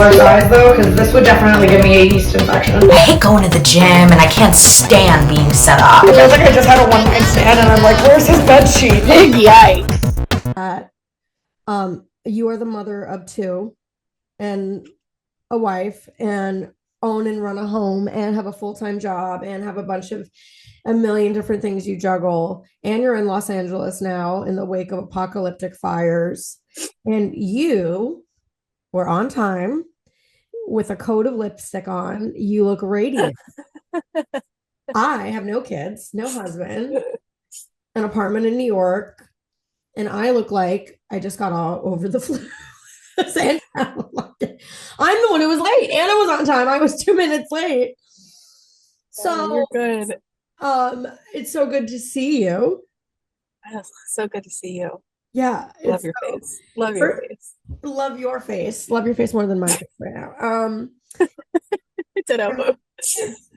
smaller size though, because this would definitely give me a yeast infection. I hate going to the gym and I can't stand being set up. It feels like I just had a one night stand and I'm like, where's his bed sheet? Yikes. You are the mother of two and a wife and own and run a home and have a full-time job and have a million different things you juggle, and you're in Los Angeles now in the wake of apocalyptic fires, and you were on time with a coat of lipstick on. You look radiant. I have no kids, no husband, an apartment in New York, and I look like I just got all over the flu. I'm the one who was late. Anna was on time. I was 2 minutes late. So you're good. It's so good to see you. So good to see you. Yeah. Love your face. Love your face. Love your face. Love your face more than my face right now.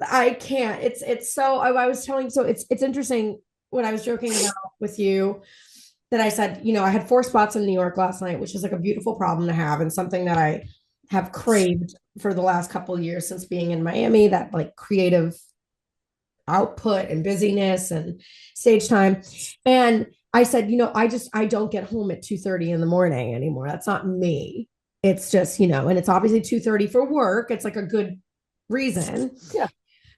I can't. It's so I was telling, so it's interesting what I was joking about with you, that I said, I had 4 spots in New York last night, which is like a beautiful problem to have and something that I have craved for the last couple of years since being in Miami, that like creative output and busyness and stage time. And I said, I don't get home at 2:30 in the morning anymore. That's not me. It's just, and it's obviously 2:30 for work. It's like a good reason. Yeah.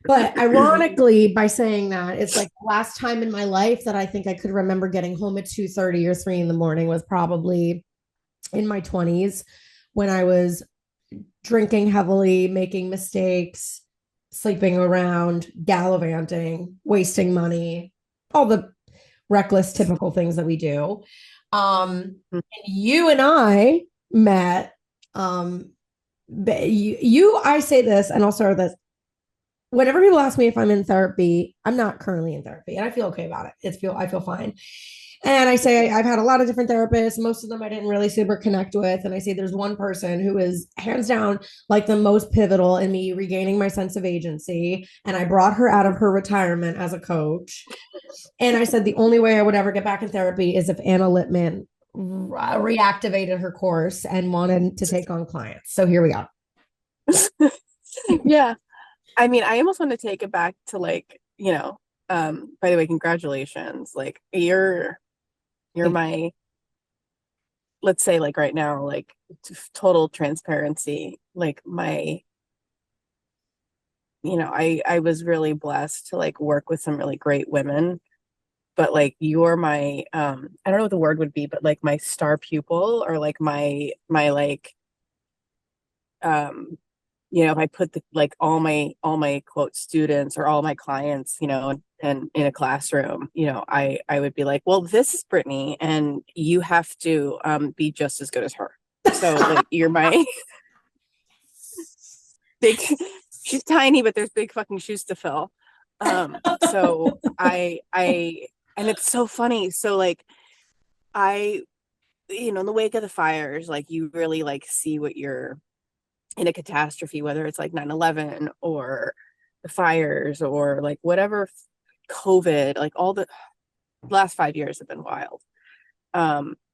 But ironically, by saying that, it's like the last time in my life that I think I could remember getting home at 2:30 or 3 in the morning was probably in my 20s, when I was drinking heavily, making mistakes, sleeping around, gallivanting, wasting money, all the reckless, typical things that we do. And you and I met. I say this, and I'll start with this. Whenever people ask me if I'm in therapy, I'm not currently in therapy, and I feel okay about it. I feel fine. And I say I've had a lot of different therapists. Most of them I didn't really super connect with. And I say there's one person who is hands down like the most pivotal in me regaining my sense of agency. And I brought her out of her retirement as a coach. And I said the only way I would ever get back in therapy is if Anna Lipman reactivated her course and wanted to take on clients. So here we go. Yeah. I mean, I almost want to take it back to by the way, congratulations. Like you're my, let's say like right now, like total transparency, like my, I was really blessed to like work with some really great women, but like you're my, I don't know what the word would be, but like my star pupil, or like my like, if I put all my quote students or all my clients, and in a classroom, I would be like, well, this is Brittany and you have to be just as good as her. So like you're my big, she's tiny, but there's big fucking shoes to fill. So I and it's so funny. So like in the wake of the fires, like you really like see what you're in a catastrophe, whether it's like 9/11 or the fires or like whatever, COVID, like all the last 5 years have been wild.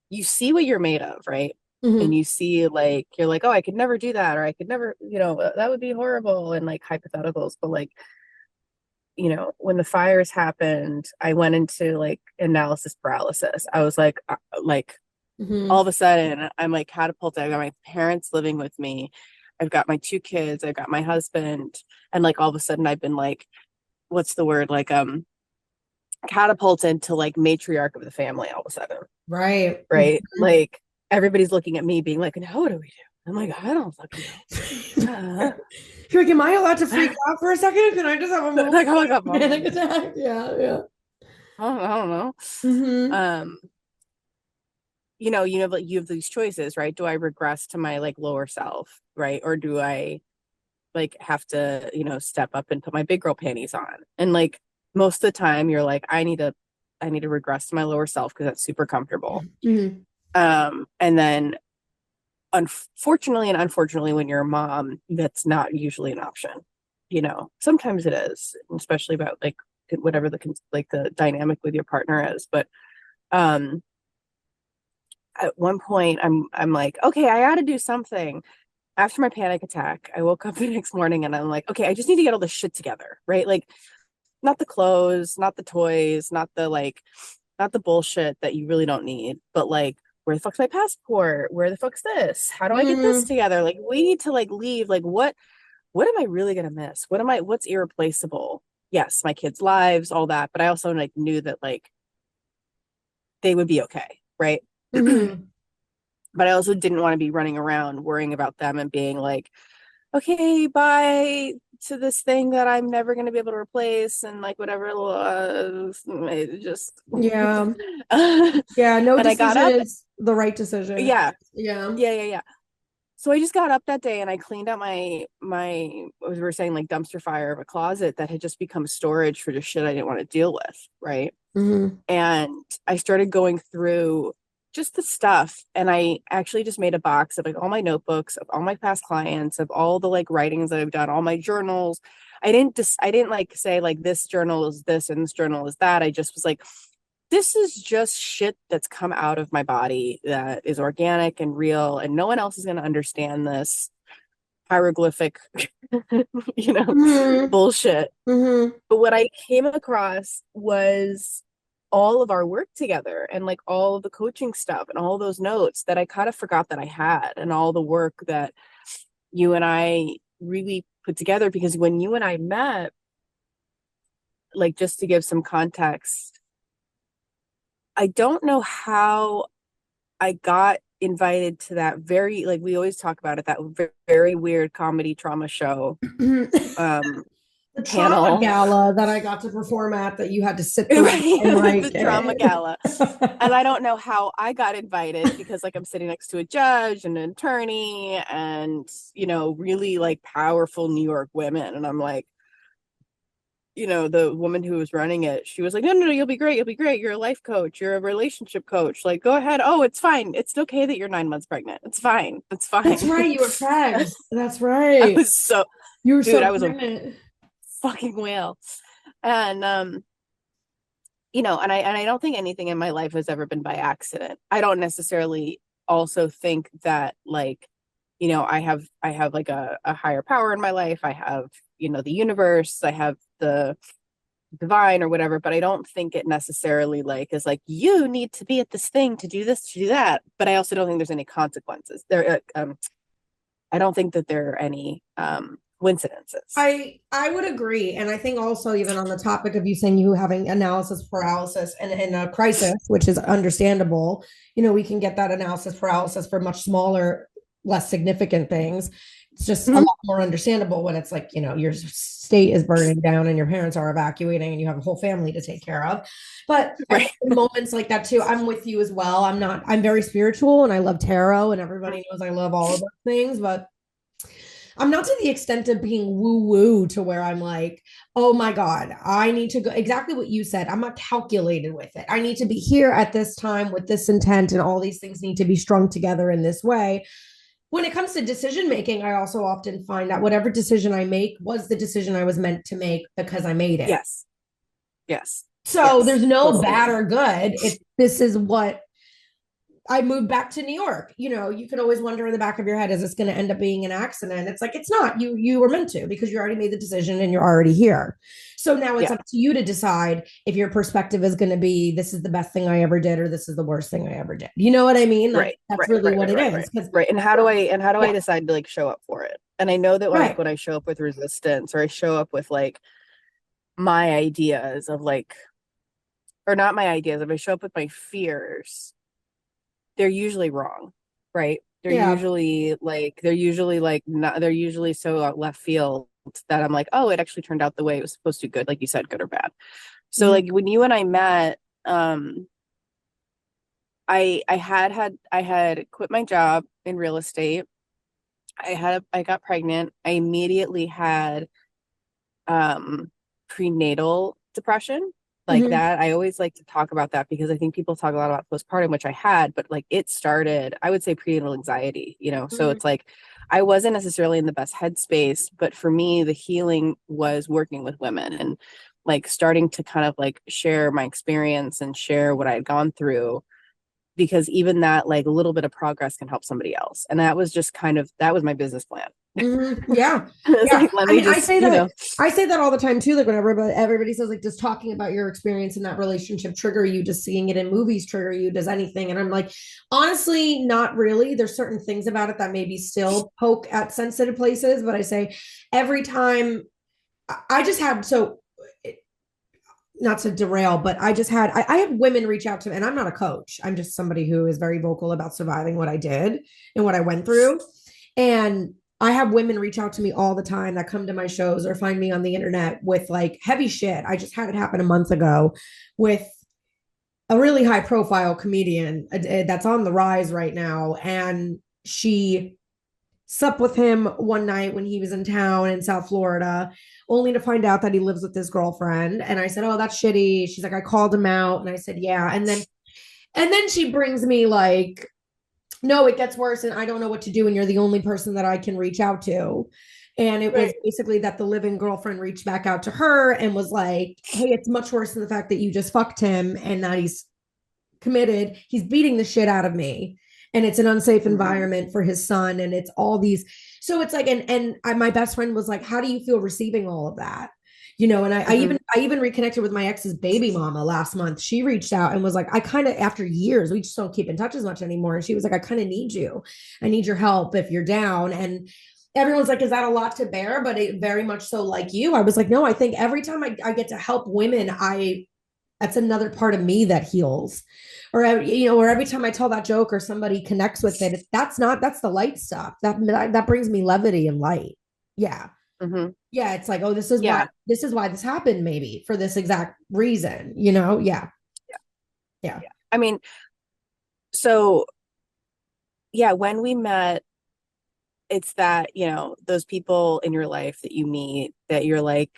You see what you're made of, right? Mm-hmm. And you see like, you're like, oh, I could never do that, or I could never, that would be horrible, and like hypotheticals. But like, when the fires happened, I went into like analysis paralysis. I was like mm-hmm. All of a sudden I'm like catapulted. I got my parents living with me. I've got my 2 kids, I've got my husband, and like all of a sudden I've been like, what's the word? Like catapulted to like matriarch of the family all of a sudden. Right. Mm-hmm. Like everybody's looking at me being like, now what do we do? I'm like, I don't fucking know. You're like, am I allowed to freak out for a second? Can I just have a moment? Like, oh my God, panic attack? Yeah. I don't know. Mm-hmm. You have these choices, right? Do I regress to my like lower self, right? Or do I like have to, step up and put my big girl panties on? And like most of the time you're like, I need to regress to my lower self because that's super comfortable. Mm-hmm. And then unfortunately, when you're a mom, that's not usually an option. Sometimes it is, especially about like whatever the dynamic with your partner is. But at one point I'm like, okay, I got to do something. after my panic attack, I woke up the next morning and I'm like, okay, I just need to get all this shit together, right? Like, not the clothes, not the toys, not the bullshit that you really don't need, but like, where the fuck's my passport? Where the fuck's this? How do I get this together? Like, we need to like leave. Like, what am I really gonna miss? What's irreplaceable? Yes, my kids' lives, all that, but I also like knew that like they would be okay, right? But I also didn't want to be running around worrying about them and being like, okay, bye to this thing that I'm never going to be able to replace and like whatever. It just Yeah. and Yeah. No I got up. decision is the right decision. Yeah, Yeah. yeah. So I just got up that day and I cleaned out as we were saying, like dumpster fire of a closet that had just become storage for just shit I didn't want to deal with, right? And I started going through just the stuff, and I actually just made a box of like all my notebooks, of all my past clients, of all the like writings that I've done, all my journals. I didn't like say like this journal is this and this journal is that. I just was like, this is just shit that's come out of my body that is organic and real, and no one else is going to understand this hieroglyphic bullshit. But what I came across was all of our work together and like all of the coaching stuff and all those notes that I kind of forgot that I had, and all the work that you and I really put together. Because when you and I met, like, just to give some context, I don't know how I got invited to that very, like, we always talk about it, that very weird comedy trauma show. The trauma gala that I got to perform at, that you had to sit through, right? And like, the trauma gala. And I don't know how I got invited, because like I'm sitting next to a judge and an attorney and, really like powerful New York women. And I'm like, the woman who was running it, she was like, no, you'll be great. You're a life coach. You're a relationship coach. Like, go ahead. Oh, it's fine. It's okay that you're 9 months pregnant. It's fine. That's right. You were pregged. That's right. I was so, you were dude, so I was pregnant. A fucking whale. And, and I don't think anything in my life has ever been by accident. I don't necessarily also think that like, I have like a higher power in my life. I have, the universe, I have the divine or whatever, but I don't think it necessarily like is like, you need to be at this thing to do this, to do that. But I also don't think there's any consequences there. I don't think that there are any coincidences. I would agree. And I think also, even on the topic of you saying you having analysis paralysis and in a crisis, which is understandable, we can get that analysis paralysis for much smaller, less significant things. It's just a lot more understandable when it's like, your state is burning down and your parents are evacuating and you have a whole family to take care of. But right. Moments like that too, I'm with you as well. I'm very spiritual and I love tarot, and everybody knows I love all of those things, but I'm not to the extent of being woo-woo to where I'm like, oh my God, I need to go. Exactly what you said. I'm not calculated with it. I need to be here at this time with this intent, and all these things need to be strung together in this way. When it comes to decision making, I also often find that whatever decision I make was the decision I was meant to make because I made it. Yes. So there's no bad or good. This is what I moved back to New York. You could always wonder in the back of your head, is this going to end up being an accident? It's like, it's not. You were meant to, because you already made the decision and you're already here. So now it's up to you to decide if your perspective is going to be, this is the best thing I ever did, or this is the worst thing I ever did. You know what I mean? Like, that's really what it is. Right. And how do I decide to like show up for it? And I know that like when I show up with resistance, or I show up with like my ideas of like, or not my ideas, if I show up with my fears, they're usually wrong, right? They're usually so left field that I'm like, oh, it actually turned out the way it was supposed to. Good, like you said, good or bad. So like when you and I met, I had quit my job in real estate. I got pregnant. I immediately had prenatal depression. Like that. I always like to talk about that, because I think people talk a lot about postpartum, which I had, but like it started, I would say, prenatal anxiety, so it's like I wasn't necessarily in the best headspace, but for me the healing was working with women and like starting to kind of like share my experience and share what I had gone through, because even that like a little bit of progress can help somebody else. And that was just that was my business plan. Yeah. It's Yeah. like, let I me mean, just, you know. I say that all the time too. Like whenever everybody says like, does talking about your experience in that relationship trigger you? Does seeing it in movies trigger you? Does anything? And I'm like, honestly, not really. There's certain things about it that maybe still poke at sensitive places, but I say every time I just had not to derail, but I had women reach out to me, and I'm not a coach. I'm just somebody who is very vocal about surviving what I did and what I went through. And I have women reach out to me all the time that come to my shows or find me on the internet with like heavy shit. I just had it happen a month ago with a really high profile comedian that's on the rise right now. And she slept with him one night when he was in town in South Florida, only to find out that he lives with his girlfriend. And I said, "Oh, that's shitty." She's like, "I called him out." And I said, "Yeah." And then she brings me like, "No, it gets worse and I don't know what to do. And you're the only person that I can reach out to." And it was basically that the living girlfriend reached back out to her and was like, "Hey, it's much worse than the fact that you just fucked him and that he's committed. He's beating the shit out of me. And it's an unsafe environment for his son." And it's all these. So it's like, my best friend was like, "How do you feel receiving all of that?" And I even reconnected with my ex's baby mama last month. She reached out and was like, "I kind of, after years, we just don't keep in touch as much anymore." And she was like, "I kind of need you. I need your help if you're down." And everyone's like, "Is that a lot to bear?" But it very much so, like you. I was like, "No, I think every time I get to help women, that's another part of me that heals." Or every time I tell that joke or somebody connects with it, that's the light stuff that brings me levity and light. Yeah. Yeah, it's like, oh, this is why this happened, maybe for this exact reason. Yeah. I mean, so yeah, when we met, it's that, those people in your life that you meet that you're like,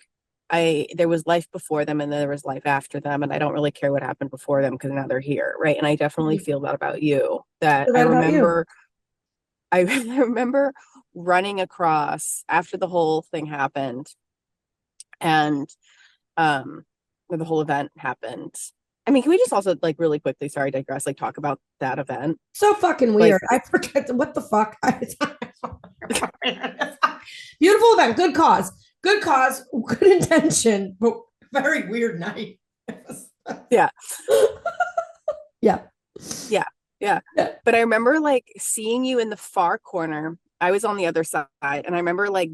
there was life before them and then there was life after them, and I don't really care what happened before them because now they're here, right? And I definitely feel that about you. That I remember, I remember running across after the whole thing happened, and when the whole event happened. I mean, can we just also like really quickly, sorry, digress, like talk about that event? So fucking weird. I forget what the fuck. Beautiful event, good cause, good intention, but very weird night. Yeah. Yeah. But I remember like seeing you in the far corner. I was on the other side, and I remember like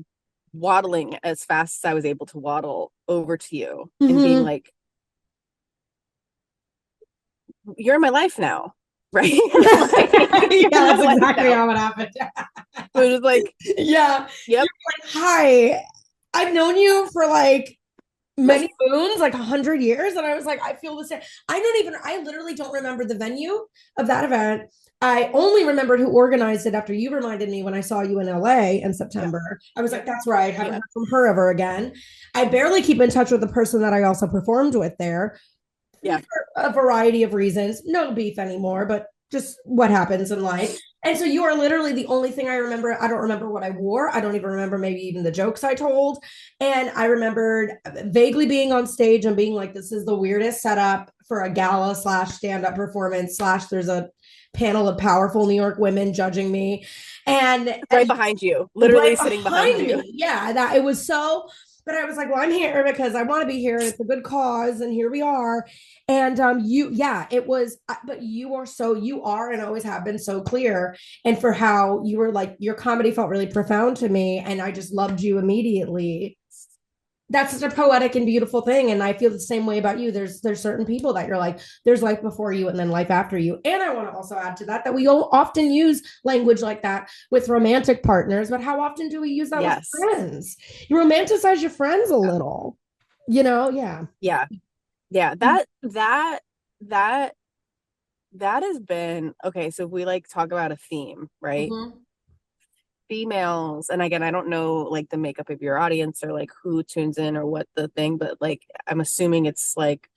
waddling as fast as I was able to waddle over to you and being like, "You're in my life now." Right? Yeah, that's exactly how it happened. It was like, yeah. Yep. Like, "Hi, I've known you for like many moons, like 100 years." And I was like, I feel the same. I literally don't remember the venue of that event. I only remembered who organized it after you reminded me when I saw you in LA in September. I was like, that's right. I haven't heard from her ever again. I barely keep in touch with the person that I also performed with there. Yeah. For a variety of reasons. No beef anymore, but just what happens in life. And so you are literally the only thing I remember. I don't remember what I wore. I don't even remember maybe even the jokes I told. And I remembered vaguely being on stage and being like, this is the weirdest setup for a gala / stand-up performance / there's a panel of powerful New York women judging me. And right behind you, literally sitting behind you. Yeah, that it was so. But I was like, well, I'm here because I want to be here and it's a good cause. And here we are. And it was, but you are and always have been so clear. And for how you were like, your comedy felt really profound to me. And I just loved you immediately. That's such a poetic and beautiful thing. And I feel the same way about you. There's certain people that you're like, there's life before you and then life after you. And I want to also add to that we often use language like that with romantic partners, but how often do we use that with friends? You romanticize your friends a little, Yeah. That has been okay. So if we like talk about a theme, right? Females, and again, I don't know like the makeup of your audience or like who tunes in or what the thing, but like I'm assuming it's like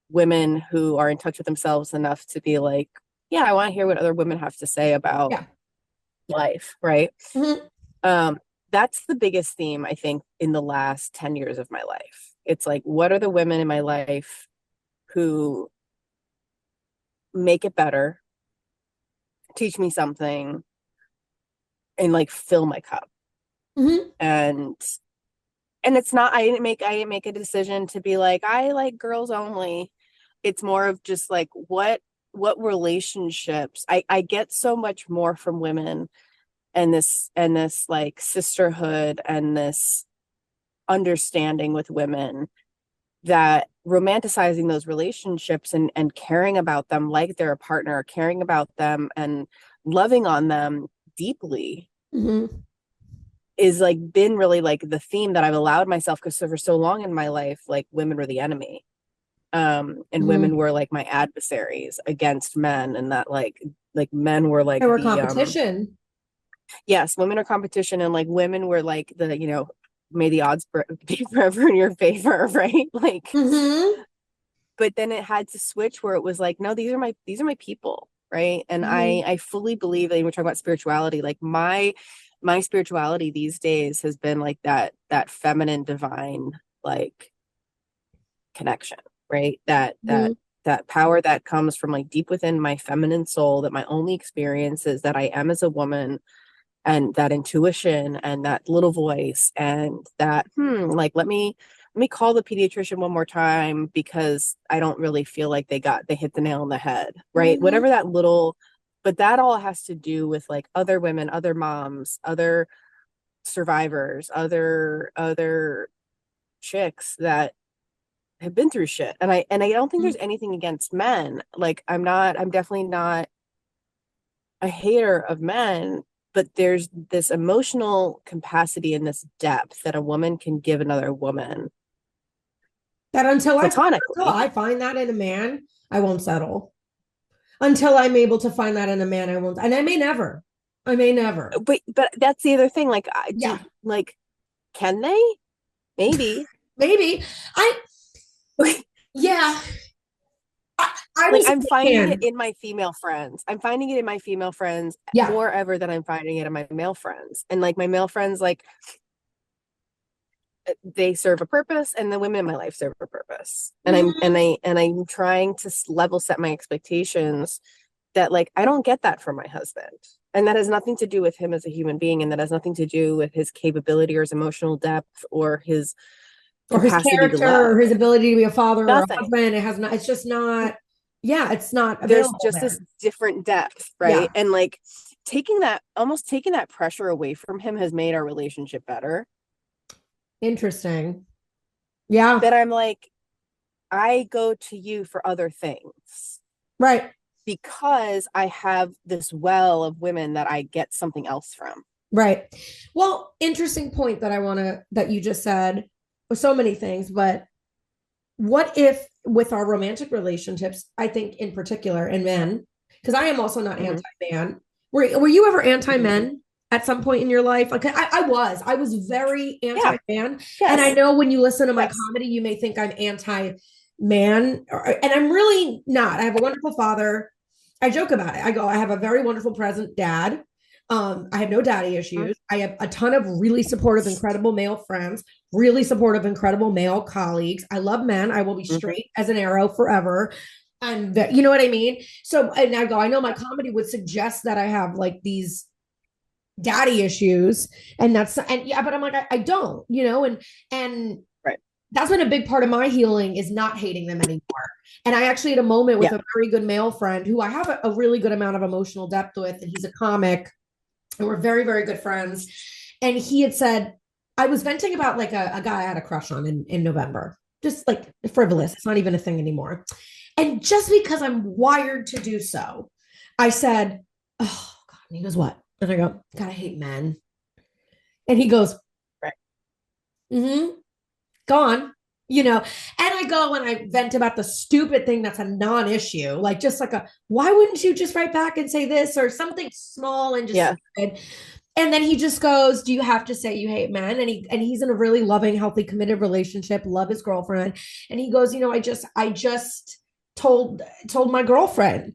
women who are in touch with themselves enough to be like, yeah, I want to hear what other women have to say about life, right? That's the biggest theme I think in the last 10 years of my life. It's like, what are the women in my life who make it better, teach me something, and like fill my cup. Mhm. And it's not, I didn't make a decision to be like, I like girls only. It's more of just like what relationships I get so much more from women, and this like sisterhood and this understanding with women, that romanticizing those relationships and caring about them like they're a partner, caring about them and loving on them deeply Mhm. is like been really like the theme that I've allowed myself, because for so long in my life, like women were the enemy. And Mhm. women were like my adversaries against men, and that like men were like They were the competition. yes, women are competition, and like women were like the, may the odds be forever in your favor, right? Like, Mhm. but then it had to switch where it was like, no, these are my people, right? And Mhm. I fully believe that when we're talking about spirituality, like my spirituality these days has been like that feminine divine like connection, right? Mhm. That power that comes from like deep within my feminine soul, that my only experience is that I am as a woman, and that intuition and that little voice, and that like let me call the pediatrician one more time, because I don't really feel like they hit the nail on the head, right? Mhm. Whatever that little, but that all has to do with like other women, other moms, other survivors, other chicks that have been through shit. And I don't think there's anything against men. Like I'm definitely not a hater of men, but there's this emotional capacity and this depth that a woman can give another woman That until platonically. I find that in a man, I won't settle. Until I'm able to find that in a man, I won't. And I may never. I may never. But that's the other thing. Like, I Yeah, do, like, can they? Maybe. maybe. I yeah. I Like, was I'm a finding it fan. in my female friends. I'm finding it in my female friends Yeah. more ever than I'm finding it in my male friends. And like my male friends, like they serve a purpose, and the women in my life serve a purpose. And Mhm. I'm trying to level set my expectations that like I don't get that from my husband. And that has nothing to do with him as a human being, and that has nothing to do with his capability or his emotional depth or his Or his capacity to character love. or his ability to be a father or a Nothing. husband. It has not, it's just not, yeah, it's not There's available just this there. different depth, Yeah. right? And like taking that pressure away from him has made our relationship better. Interesting. Yeah. That I'm like, I go to you for other things Right. because I have this well of women that I get something else from. Right. Well, interesting point that you just said, so many things, but what if with our romantic relationships, I think in particular in men, because I am also not Mm-hmm. anti-man. Were you ever Mm-hmm. anti-men at some point in your life? Like I was very Yeah. anti-man. And I Yes. know when you listen to my Yes. comedy, you may think I'm anti-man, and I'm really not. I have a wonderful father. I joke about it. I go, I have a very wonderful present dad. I have no daddy Mm-hmm. issues. I have a ton of really supportive, incredible male friends, really supportive, incredible male colleagues. I love men. I will be Mm-hmm. straight as an arrow forever. And you know what I mean? So, and I go, I know my comedy would suggest that I have like these daddy issues, and and yeah, but I'm like, I don't, and Right. that's been a big part of my healing, is not hating them anymore. And I actually had a moment with Yeah. a very good male friend who I have a really good amount of emotional depth with, and he's a comic, and we're very, very good friends. And he had said, I was venting about like a guy I had a crush on in November, just like frivolous. It's not even a thing anymore. And just because I'm wired to do so, I said, oh, God. And he goes, what? And I go, God, I hate men. And he goes, Right. mm-hmm, go on. And I go and I vent about the stupid thing that's a non-issue, like just like why wouldn't you just write back and say this or something small and just Yeah. stupid? And then he just goes, do you have to say you hate men? And he's in a really loving, healthy, committed relationship, love his girlfriend. And he goes, I just told my girlfriend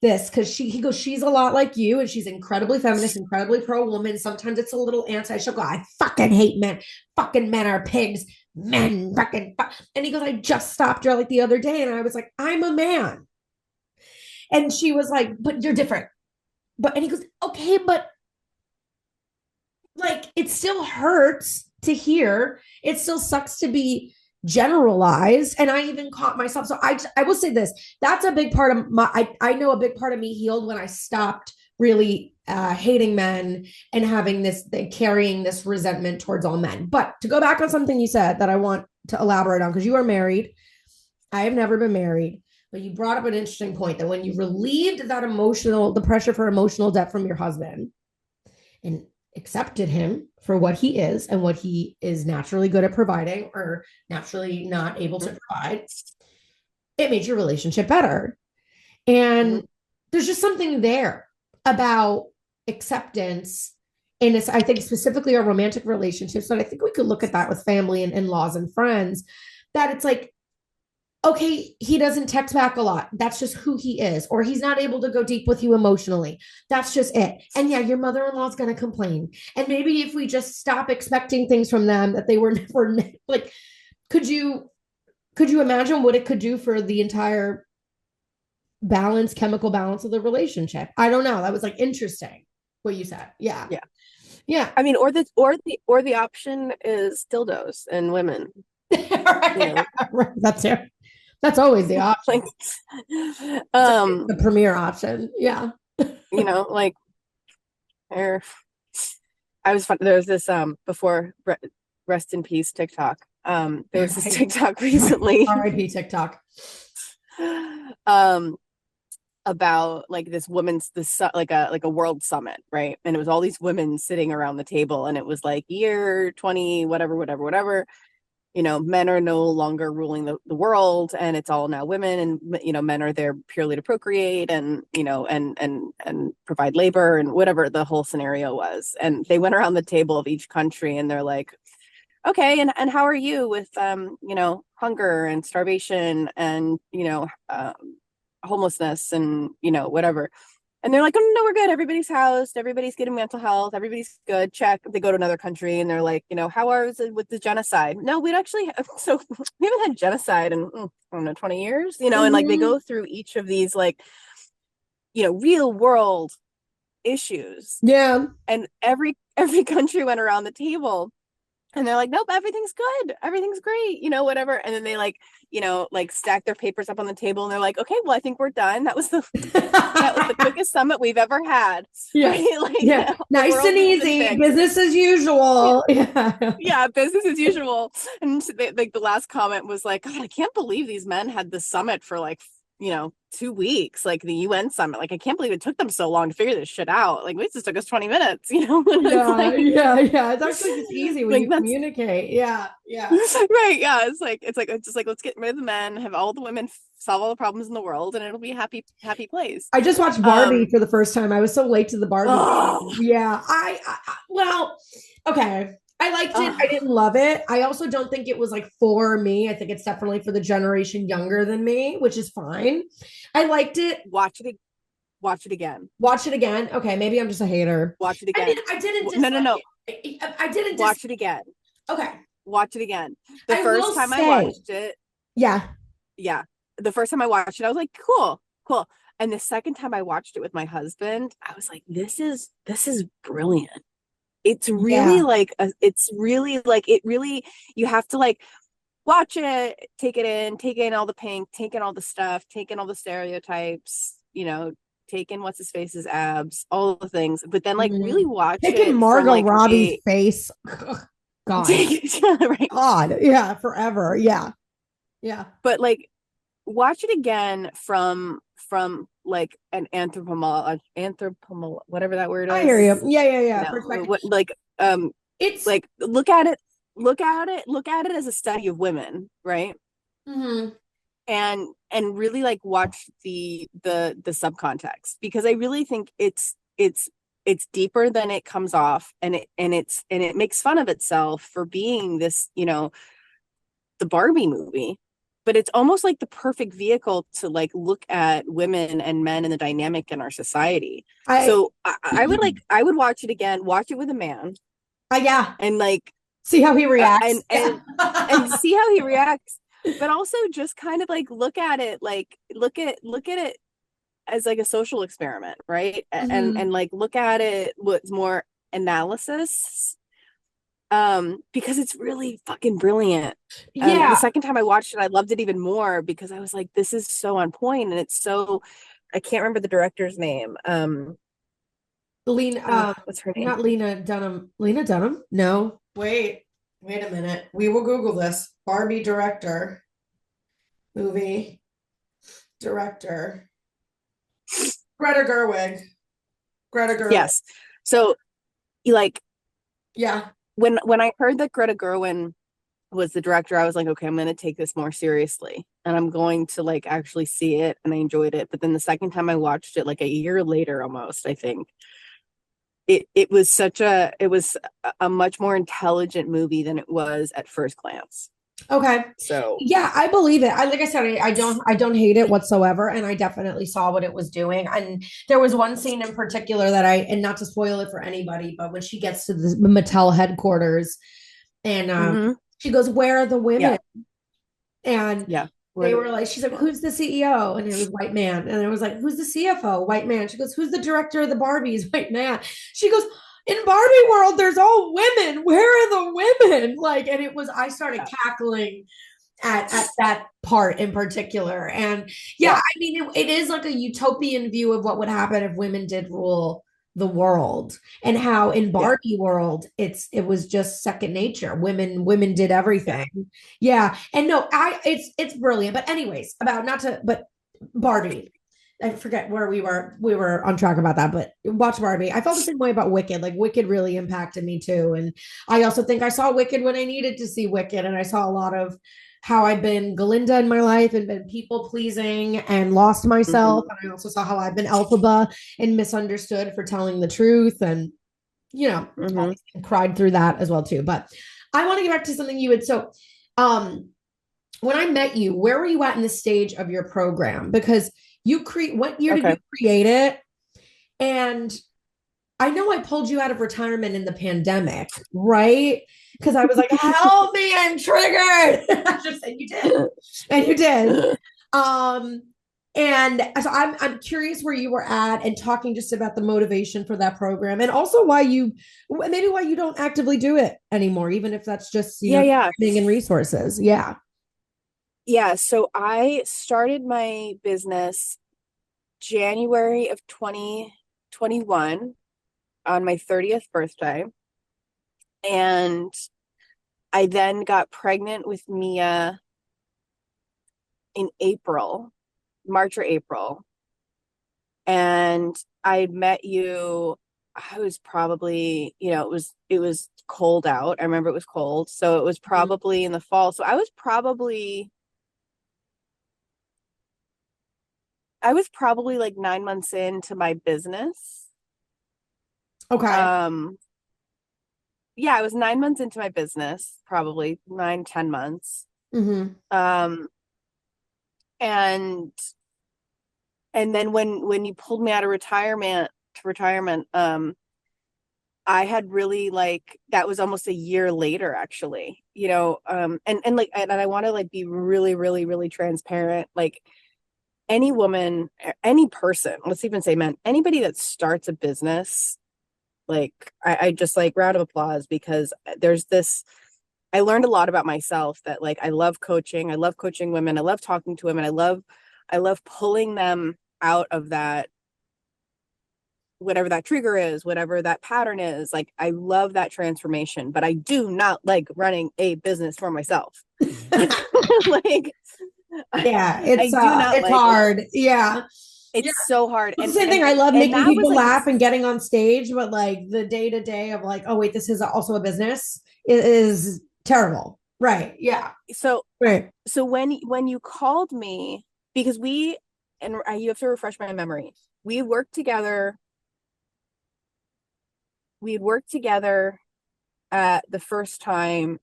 this because he goes, she's a lot like you, and she's incredibly feminist, incredibly pro-woman. Sometimes it's a little anti. She'll go, I fucking hate men. Fucking men are pigs. Men fucking. And he goes, I just stopped her like the other day, and I was like, I'm a man. And she was like, but you're different. And he goes, okay, but like, it still hurts to hear. It still sucks to be generalized. And I even caught myself. So I will say this, that's a big part of I know a big part of me healed when I stopped really hating men and having carrying this resentment towards all men. But to go back on something you said that I want to elaborate on, because you are married. I have never been married, but you brought up an interesting point that when you relieved the pressure for emotional debt from your husband and accepted him for what he is and what he is naturally good at providing or naturally not able to provide, it made your relationship better. And there's just something there about acceptance. And it's, I think, specifically our romantic relationships, but I think we could look at that with family and in-laws and friends, that it's like, okay, he doesn't text back a lot. That's just who he is. Or he's not able to go deep with you emotionally. That's just it. And yeah, your mother-in-law is going to complain. And maybe if we just stop expecting things from them that they were never like, could you imagine what it could do for the entire chemical balance of the relationship? I don't know. That was like interesting what you said. Yeah. Yeah. Yeah. I mean, or the option is dildos and women. Right. That's it. That's always the option. Like, the premier option. Yeah. Like, I was fun. There was this before rest in peace TikTok. There was this TikTok recently. R.I.P. TikTok. About like this like a world summit, right? And it was all these women sitting around the table, and it was like year 20 whatever. Men are no longer ruling the world, and it's all now women, and men are there purely to procreate and and provide labor and whatever the whole scenario was. And they went around the table of each country, and they're like, okay, and how are you with hunger and starvation and homelessness and whatever. And they're like, oh no, we're good, everybody's housed, everybody's getting mental health, everybody's good, check. They go to another country and they're like, how is it with the genocide? No, we haven't had genocide in I don't know, 20 years, and like they go through each of these like real world issues. Yeah. And every country went around the table and they're like, nope, everything's good, everything's great, whatever. And then they like stack their papers up on the table and they're like, okay, well, I think we're done. That was the quickest summit we've ever had. Yeah. Right? Like, yeah. Nice and easy. Business as usual. Yeah. Business as usual. And like the last comment was like, God, I can't believe these men had the summit for like 2 weeks, like the UN summit. Like, I can't believe it took them so long to figure this shit out. Like, it just took us 20 minutes, Yeah, like, yeah. It's actually just easy when you communicate. Yeah. Right. Yeah. It's just like, let's get rid of the men, have all the women solve all the problems in the world, and it'll be a happy place. I just watched Barbie for the first time. I was so late to the Barbie. Oh. Yeah. Well, okay. I liked it. I didn't love it. I also don't think it was like for me. I think it's definitely for the generation younger than me, which is fine. I liked it. Watch it again. Watch it again. Okay, maybe I'm just a hater. Watch it again. I didn't. No. I didn't. Watch it again. Okay. Watch it again. The first time I watched it. Yeah. Yeah. The first time I watched it, I was like, cool. And the second time I watched it with my husband, I was like, this is brilliant. It's really you have to like watch it, take in all the pink, take in all the stuff, take in all the stereotypes, take in what's his face's abs, all the things, but then like really watch it. Take in Margot Robbie's face. God. Right. God. Yeah. Forever. Yeah. Yeah. But like watch it again from like an anthropomology, whatever that word is. I hear you. Yeah. It's like look at it as a study of women, right? Mm-hmm. And really like watch the subcontext, because I really think it's deeper than it comes off, and it makes fun of itself for being this, the Barbie movie. But it's almost like the perfect vehicle to like look at women and men and the dynamic in our society. I would watch it again, watch it with a man. Yeah. And like see how he reacts. And see how he reacts. But also just kind of like look at it as like a social experiment, right? Mhm. And like look at it with more analysis, because it's really fucking brilliant. The Yeah, second time I watched it, I loved it even more because I was like, this is so on point, and it's so, I can't remember the director's name. Lena, What's her name? not Lena Dunham. Lena Dunham? No. Wait a minute. We will Google this. Barbie director, movie director, Greta Gerwig. Greta Gerwig. Yes. So like Yeah. when I heard that Greta Gerwig was the director, I was like, okay, I'm going to take this more seriously and I'm going to like actually see it, and I enjoyed it. But then the second time I watched it, like a year later almost, I think, it was a much more intelligent movie than it was at first glance. Okay. So Yeah, I believe it. Like I said, I don't hate it whatsoever, and I definitely saw what it was doing. And there was one scene in particular that and not to spoil it for anybody, but when she gets to the Mattel headquarters, and mhm. she goes, "Where are the Yeah, women?" And yeah. they were like, she's like, "Who's the CEO?" And it was white man. And it was like, "Who's the CFO?" White man. She goes, "Who's the director of the Barbies?" White man. She goes, "In Barbie world, there's all women. Where are the women?" Like, and it was, I started Yeah. cackling at that part in particular. And yeah, Yeah. I mean, it is like a utopian view of what would happen if women did rule the world, and how in Yeah. Barbie world it was just second nature. Women did Yeah. everything. Yeah. And no, it's brilliant. But anyways, about not to but Barbie. I forget where we were. We were on track about that, but watch Barbie. I felt the same way about Wicked. Like Wicked really impacted me too. And I also think I saw Wicked when I needed to see Wicked. And I saw a lot of how I've been Galinda in my life and been people pleasing and lost myself. Mhm. And I also saw how I've been Elphaba and misunderstood for telling the truth. And, you know, Mhm. cried through that as well too. But I want to get back to something you had. So, um, when I met you, where were you at in the stage of your program? Because what year did you Okay. create it? And I know I pulled you out of retirement in the pandemic, right? Because I was like, help me, I'm triggered. I just said you did. And you did. Um, and so I'm curious where you were at and talking just about the motivation for that program, and also why you don't actively do it anymore, even if that's just, Yeah, yeah. training and resources. Yeah. Yeah, so I started my business January of 2021 on my 30th birthday. And I then got pregnant with Mia in April, March or April. And I met you, I was probably, it was cold out. I remember it was cold. So it was Mhm. probably in the fall. So I was probably like 9 months into my business. Okay. Um, yeah, I was 9 months into my business, probably 9, 10 months. Hmm. Um, and then when you pulled me out of retirement, I had really like, that was almost a year later, actually, and like, and I want to like be really, really, really transparent. Like any woman, any person, let's even say men, anybody that starts a business, like I just like round of applause, because there's this, I learned a lot about myself, that like I love coaching. I love coaching women. I love talking to women. I love pulling them out of that, whatever that trigger is, whatever that pattern is. Like I love that transformation, but I do not like running a business for myself. Like Yeah, I do not it's like it. hard. Yeah. Yeah. It's so hard. It's And the same and thing. I and love and making that was people like laugh and getting on stage, but like the day to day of like, oh wait, this is also a business is terrible. Right. Yeah. so Right. so when you called me, because you have to refresh my memory. We worked together. We had worked together the first time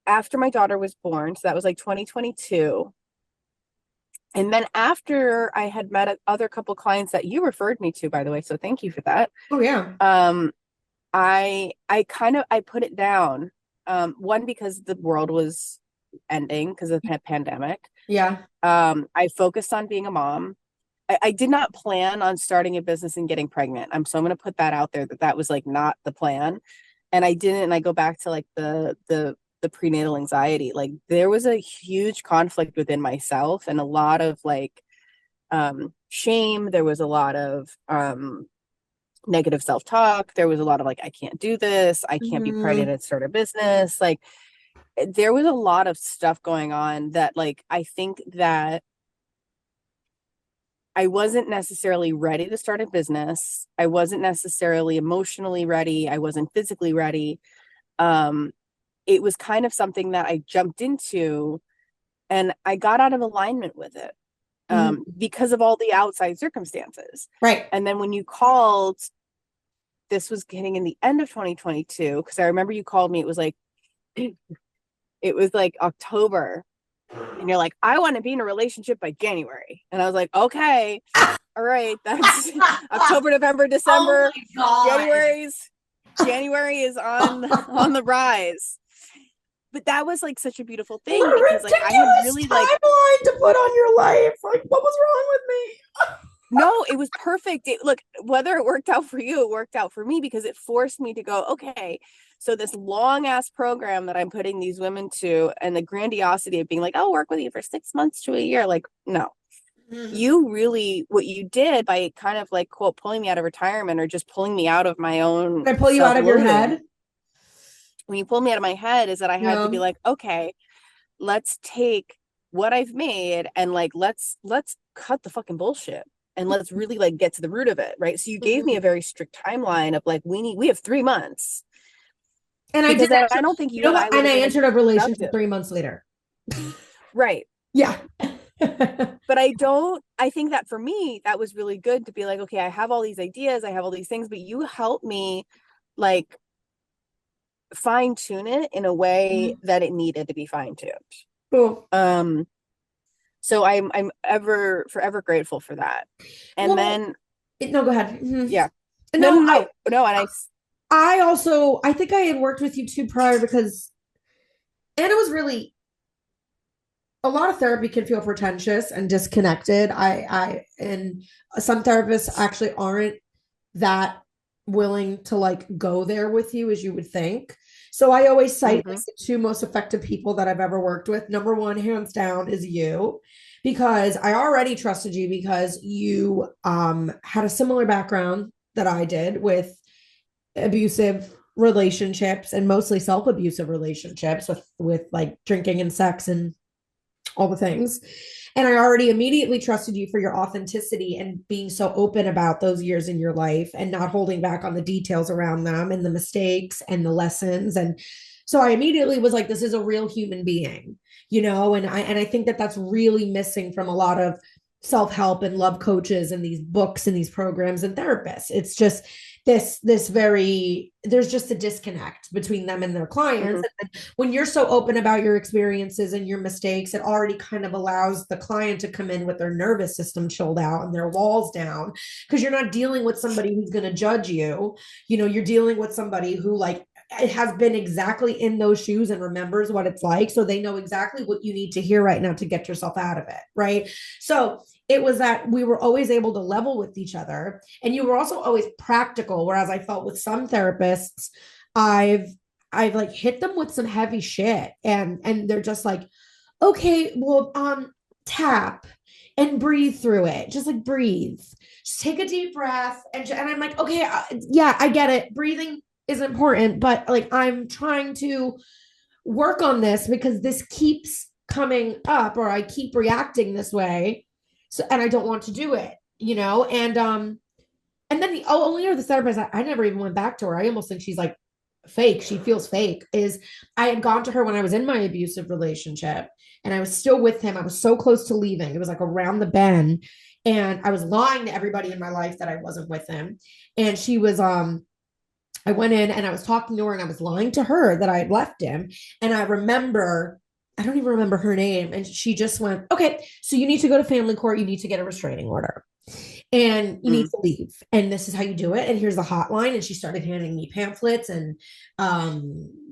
after my daughter was born. So that was like 2022. And then after I had met other couple clients that you referred me to, by the way, so thank you for that. Oh yeah. I put it down. One, because the world was ending because of the pandemic. Yeah. I focused on being a mom. I did not plan on starting a business and getting pregnant. So I'm going to put that out there, that was like not the plan. And I didn't, and I go back to like the prenatal anxiety. Like there was a huge conflict within myself and a lot of like shame. There was a lot of negative self-talk. There was a lot of like, I can't do this. I can't be pregnant and start a business. Like there was a lot of stuff going on that like, I think that I wasn't necessarily ready to start a business. I wasn't necessarily emotionally ready. I wasn't physically ready. It was kind of something that I jumped into and I got out of alignment with it because of all the outside circumstances. Right. And then when you called, this was getting in the end of 2022, because I remember you called me, it was like October. And you're like, I want to be in a relationship by January. And I was like, okay, all right, that's October, November, December. Oh January is on the rise. But that was like such a beautiful thing because like I had really like timeline to put on your life. Like, what was wrong with me? No, it was perfect. Look, whether it worked out for you, it worked out for me because it forced me to go, okay, so this long ass program that I'm putting these women to and the grandiosity of being like, I'll work with you for 6 months to a year. Like, no, you really, what you did by kind of like, quote, pulling me out of retirement or just pulling me out of my own. Can I pull you out of your head? When you pulled me out of my head is that I had to be like, okay, let's take what I've made and like, let's cut the fucking bullshit. And let's really like get to the root of it. Right. So you gave me a very strict timeline of like, we have 3 months. And I did that. I don't think and I entered a relationship 3 months later. Right. Yeah. But I think that for me, that was really good to be like, okay, I have all these ideas, I have all these things, but you helped me like fine tune it in a way that it needed to be fine tuned. Cool. So I'm forever grateful for that. And then no, go ahead. Yeah. No. And I think I had worked with you too prior because, and it was really, a lot of therapy can feel pretentious and disconnected. And some therapists actually aren't that willing to like go there with you as you would think. So I always cite the 2 most effective people that I've ever worked with. Number 1, hands down, is you, because I already trusted you because you had a similar background that I did with abusive relationships and mostly self-abusive relationships with like drinking and sex and all the things. And I already immediately trusted you for your authenticity and being so open about those years in your life and not holding back on the details around them and the mistakes and the lessons. And so I immediately was like, this is a real human being, and I think that that's really missing from a lot of self-help and love coaches and these books and these programs and therapists. It's just there's just a disconnect between them and their clients. And when you're so open about your experiences and your mistakes, it already kind of allows the client to come in with their nervous system chilled out and their walls down, because you're not dealing with somebody who's going to judge you. You're dealing with somebody who like has been exactly in those shoes and remembers what it's like. So they know exactly what you need to hear right now to get yourself out of it. Right. So it was that we were always able to level with each other. And you were also always practical. Whereas I felt with some therapists, I've like hit them with some heavy shit and they're just like, okay, well, tap and breathe through it. Just like breathe, just take a deep breath. And I'm like, okay, yeah, I get it. Breathing is important, but like, I'm trying to work on this because this keeps coming up or I keep reacting this way. So, and I don't want to do it, and then the only other therapist, I never even went back to her. I almost think she's like fake. She feels fake. Is I had gone to her when I was in my abusive relationship and I was still with him. I was so close to leaving. It was like around the bend. And I was lying to everybody in my life that I wasn't with him. And she was, I went in and I was talking to her and I was lying to her that I had left him. And I don't even remember her name. And she just went, okay, so you need to go to family court. You need to get a restraining order and you need to leave. And this is how you do it. And here's the hotline. And she started handing me pamphlets and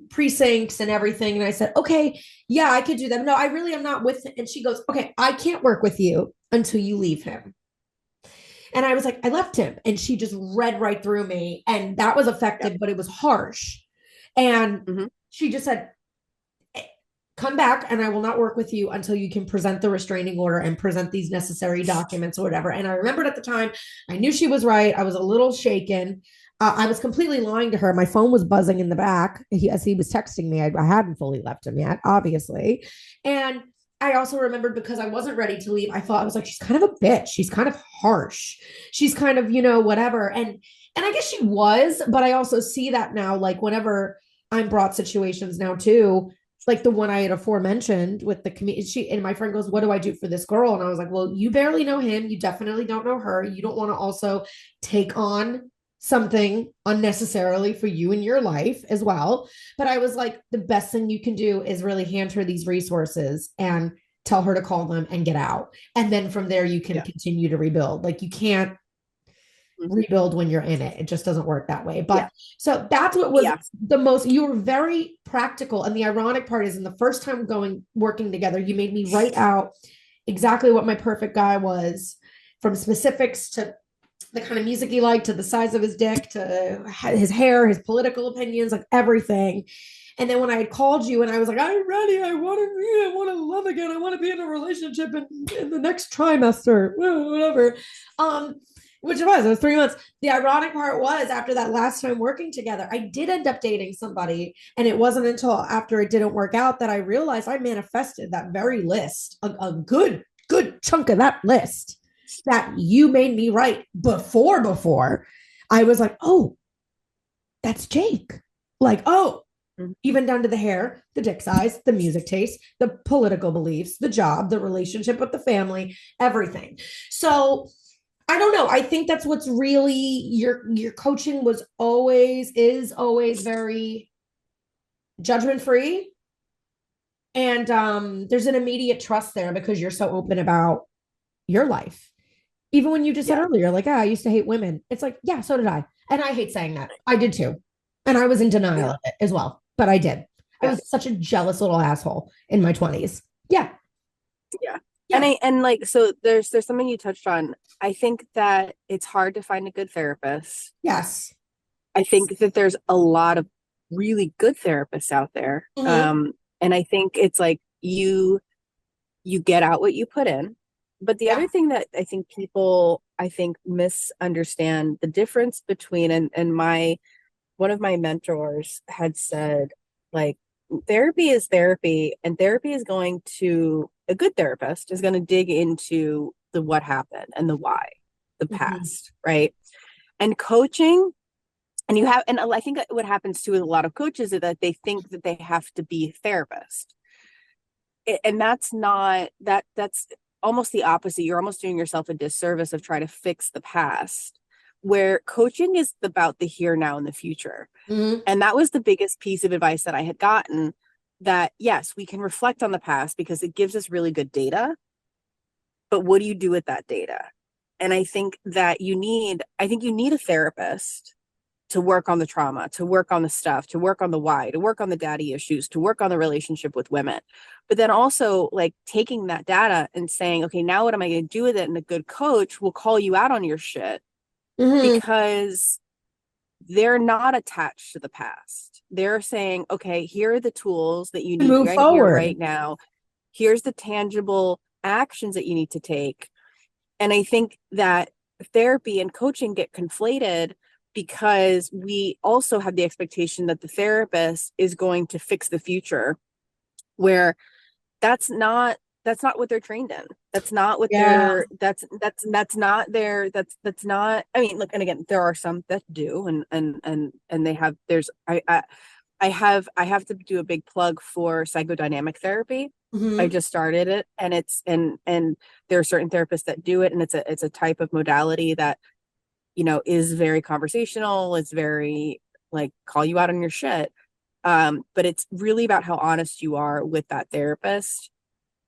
precincts and everything. And I said, okay, yeah, I could do that. No, I really am not with him. And she goes, okay, I can't work with you until you leave him. And I was like, I left him. And she just read right through me. And that was effective, but it was harsh. And she just said, come back and I will not work with you until you can present the restraining order and present these necessary documents or whatever. And I remembered at the time, I knew she was right. I was a little shaken. I was completely lying to her. My phone was buzzing in the back as he was texting me. I hadn't fully left him yet, obviously. And I also remembered because I wasn't ready to leave. I thought, I was like, she's kind of a bitch. She's kind of harsh. She's kind of, whatever. And I guess she was, but I also see that now, like whenever I'm brought situations now too, like the one I had aforementioned with the community, and my friend goes, what do I do for this girl? And I was like, well, you barely know him. You definitely don't know her. You don't want to also take on something unnecessarily for you in your life as well. But I was like, the best thing you can do is really hand her these resources and tell her to call them and get out. And then from there, you can continue to rebuild. Like you can't rebuild when you're in it. It just doesn't work that way. But so that's what was the most, you were very practical. And the ironic part is in the first time working together, you made me write out exactly what my perfect guy was, from specifics to the kind of music he liked, to the size of his dick, to his hair, his political opinions, like everything. And then when I had called you and I was like, I'm ready, I want to love again. I want to be in a relationship in the next trimester, whatever. Which it was 3 months. The ironic part was, after that last time working together, I did end up dating somebody. And it wasn't until after it didn't work out that I realized I manifested that very list, a good chunk of that list that you made me write before. I was like, oh, that's Jake. Like, oh, even down to the hair, the dick size, the music taste, the political beliefs, the job, the relationship with the family, everything. So I don't know. I think that's what's really your coaching is always very judgment free. And there's an immediate trust there because you're so open about your life. Even when you just said earlier, like, I used to hate women. It's like, yeah, so did I. And I hate saying that. I did too. And I was in denial of it as well. But I did. I was such a jealous little asshole in my 20s. Yeah. Yeah. So there's something you touched on. I think that it's hard to find a good therapist. Yes. I think that there's a lot of really good therapists out there. And I think it's like you get out what you put in. But the other thing that I think people misunderstand the difference between, and one of my mentors had said, like, therapy is therapy, and therapy is going to, a good therapist is going to dig into the what happened and the why, the past, right? And coaching, and I think what happens too with a lot of coaches is that they think that they have to be a therapist. And that's almost the opposite. You're almost doing yourself a disservice of trying to fix the past, where coaching is about the here, now, and the future. And that was the biggest piece of advice that I had gotten, that yes, we can reflect on the past because it gives us really good data, but what do you do with that data? And I think that you need a therapist to work on the trauma, to work on the stuff, to work on the why, to work on the daddy issues, to work on the relationship with women. But then also, like, taking that data and saying, okay, now what am I going to do with it? And a good coach will call you out on your shit because they're not attached to the past. They're saying, okay, here are the tools that you need move right forward here, right now. Here's the tangible actions that you need to take. And I think that therapy and coaching get conflated because we also have the expectation that the therapist is going to fix the future, where that's not what they're trained in. That's not what they're, that's not their, that's not, I mean, look, and again, there are some that do, and they have, I have to do a big plug for psychodynamic therapy. I just started it, and and there are certain therapists that do it, and it's a type of modality that, is very conversational. It's very, like, call you out on your shit. But it's really about how honest you are with that therapist,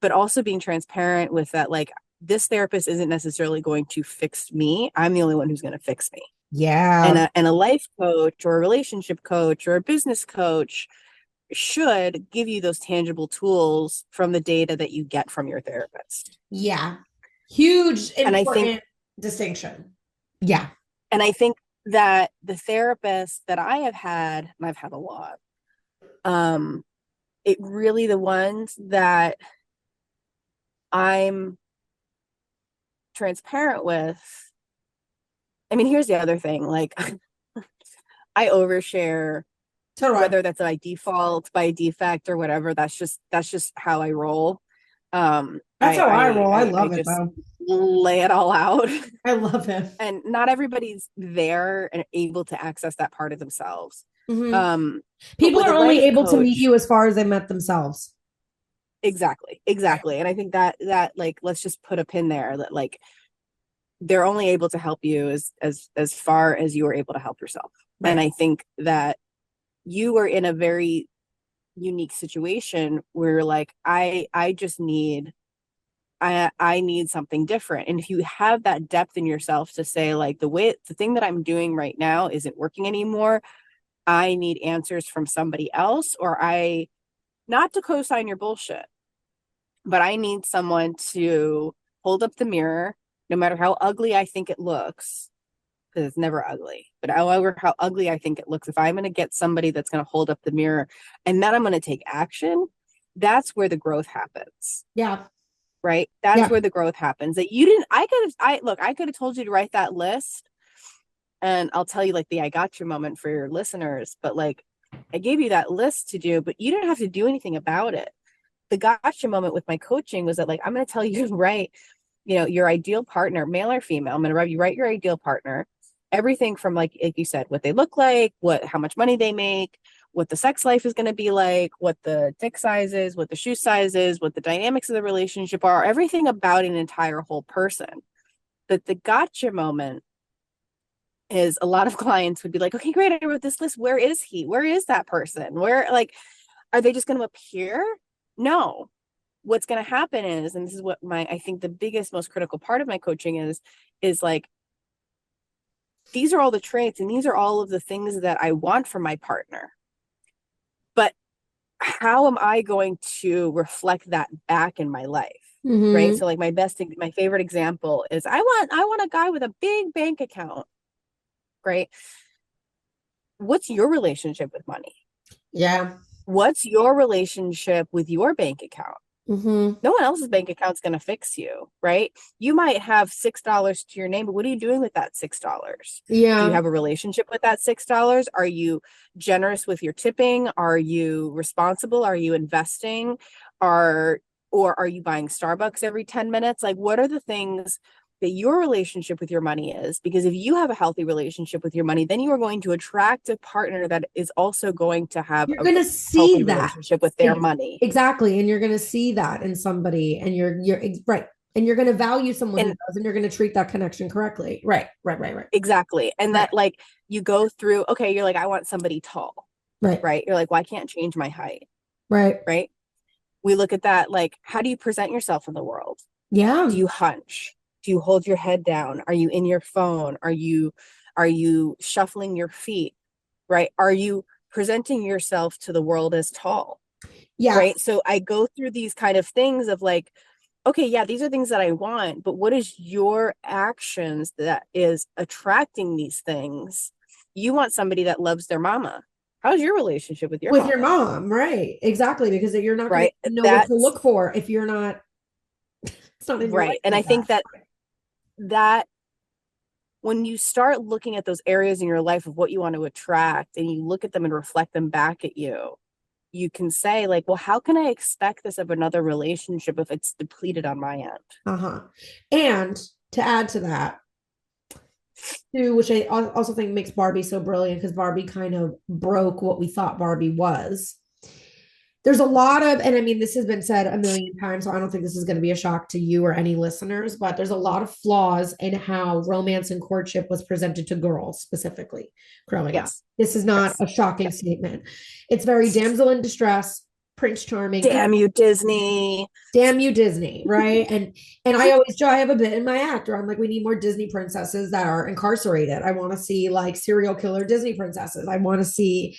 but also being transparent with that, like, this therapist isn't necessarily going to fix me. I'm the only one who's going to fix me. Yeah. And a life coach or a relationship coach or a business coach should give you those tangible tools from the data that you get from your therapist. Yeah. Huge, important And I think distinction. Yeah. And I think that the therapists that I have had, and I've had a lot, it really the ones that I'm transparent with. I mean, here's the other thing, like I overshare, So do I. whether that's by default, by defect, or whatever. That's just how I roll. That's how I roll. I I love it just though. lay it all out. I love it. And not everybody's there and able to access that part of themselves. Mhm. But People with are a only life able to meet coach, you as far as they met themselves. exactly. And I think that like, let's just put a pin there, that like they're only able to help you as far as you are able to help yourself. Right. And I think that you are in a very unique situation where like I just need I need something different. And if you have that depth in yourself to say like the thing that I'm doing right now isn't working anymore, I need answers from somebody else, or I, not to co-sign your bullshit, but I need someone to hold up the mirror, no matter how ugly I think it looks, because it's never ugly, but however how ugly I think it looks, if I'm going to get somebody that's going to hold up the mirror and then I'm going to take action, that's where the growth happens. Yeah. Right? That's Yeah. where the growth happens. That you didn't, I could have told you to write that list, and I'll tell you like the I got you moment for your listeners, but like I gave you that list to do, but you didn't have to do anything about it. The gotcha moment with my coaching was that like, I'm going to tell you to write, your ideal partner, male or female. I'm going to have you write your ideal partner, everything from like you said, what they look like, how much money they make, what the sex life is going to be like, what the dick size is, what the shoe size is, what the dynamics of the relationship are, everything about an entire whole person. But the gotcha moment is, a lot of clients would be like, okay, great, I wrote this list. Where is he? Where is that person? Where, like, are they just going to appear? No. What's going to happen is, and this is what I think the biggest, most critical part of my coaching is like, these are all the traits and these are all of the things that I want from my partner. But how am I going to reflect that back in my life? Mhm. Right. So like my favorite example is I want a guy with a big bank account. Great. What's your relationship with money? Yeah. What's your relationship with your bank account? Mhm. No one else's bank account's going to fix you, right? You might have $6 to your name, but what are you doing with that $6? Do you Yeah. have a relationship with that $6? Are you generous with your tipping? Are you responsible? Are you investing? Or are you buying Starbucks every 10 minutes? Like, what are the things that your relationship with your money is? Because if you have a healthy relationship with your money, then you are going to attract a partner that is also going to have You're a going to see healthy that. relationship with their money. Exactly. And you're going to see that in somebody, and you're right. And you're going to value someone who And does, and you're going to treat that connection correctly. Right. exactly. And Right. that like you go through, okay, you're like, I want somebody tall, Right. right? You're like, well, I can't change my height, Right. right? We look at that, like, how do you present yourself in the world? Yeah. Do you hunch? Do you hold your head down? Are you in your phone? Are you shuffling your feet? Right? Are you presenting yourself to the world as tall? Yeah. Right? So I go through these kind of things of like, okay, yeah, these are things that I want, but what is your actions that is attracting these things? You want somebody that loves their mama. How's your relationship with your With your mama? mom. Right. Exactly. Because you're not going Right? to know what to That's look for if you're not, it's not in your life right. And I like think that. that when you start looking at those areas in your life of what you want to attract and you look at them and reflect them back at you, you can say like, well, how can I expect this of another relationship if it's depleted on my end? Uh-huh. And to add to that, too, which I also think makes Barbie so brilliant, because Barbie kind of broke what we thought Barbie was. There's a lot of, and I mean, this has been said a million times, so I don't think this is going to be a shock to you or any listeners, but there's a lot of flaws in how romance and courtship was presented to girls specifically growing up. Yes. This is not Yes. a shocking statement. It's very damsel in distress, Prince Charming. Damn you, Disney. Damn you, Disney, right? And I have a bit in my act where I'm like, we need more Disney princesses that are incarcerated. I want to see like serial killer Disney princesses. I want to see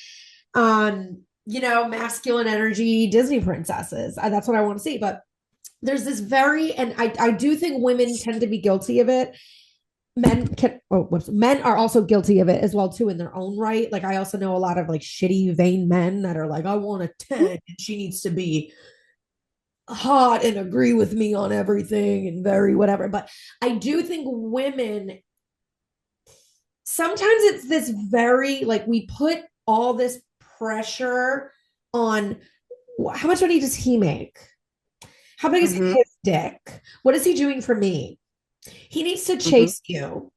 masculine energy Disney princesses. That's what I want to see. But there's this and I do think women tend to be guilty of it. men are also guilty of it as well too in their own right. Like I also know a lot of like shitty vain men that are like, I want a 10 and she needs to be hot and agree with me on everything and very whatever. But I do think women sometimes it's this very like we put all this pressure on how much money does he make? How big is his dick? What is he doing for me? He needs to chase you.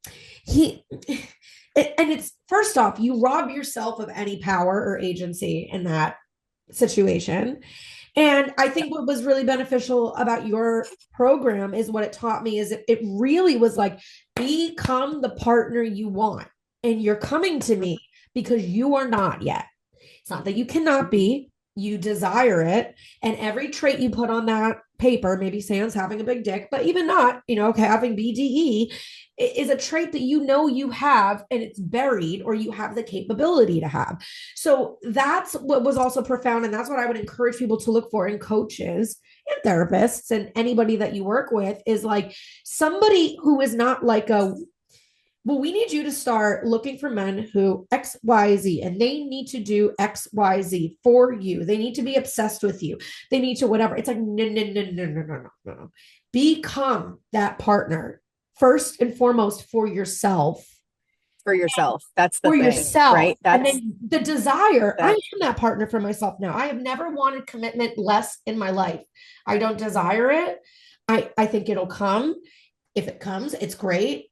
He and it's first off, you rob yourself of any power or agency in that situation. And I think what was really beneficial about your program is what it taught me is it really was like become the partner you want. And you're coming to me because you are not yet. It's not that you cannot be, you desire it. And every trait you put on that paper, maybe Sam's having a big dick, but even not, okay, having BDE is a trait that you have and it's buried or you have the capability to have. So that's what was also profound. And that's what I would encourage people to look for in coaches and therapists and anybody that you work with is like somebody who is not like well, we need you to start looking for men who X, Y, Z, and they need to do X, Y, Z for you. They need to be obsessed with you. They need to whatever. It's like, no. Become that partner first and foremost for yourself. For yourself. That's the for thing, yourself. right? And then the desire, I am that partner for myself now. I have never wanted commitment less in my life. I don't desire it. I think it'll come. If it comes, it's great.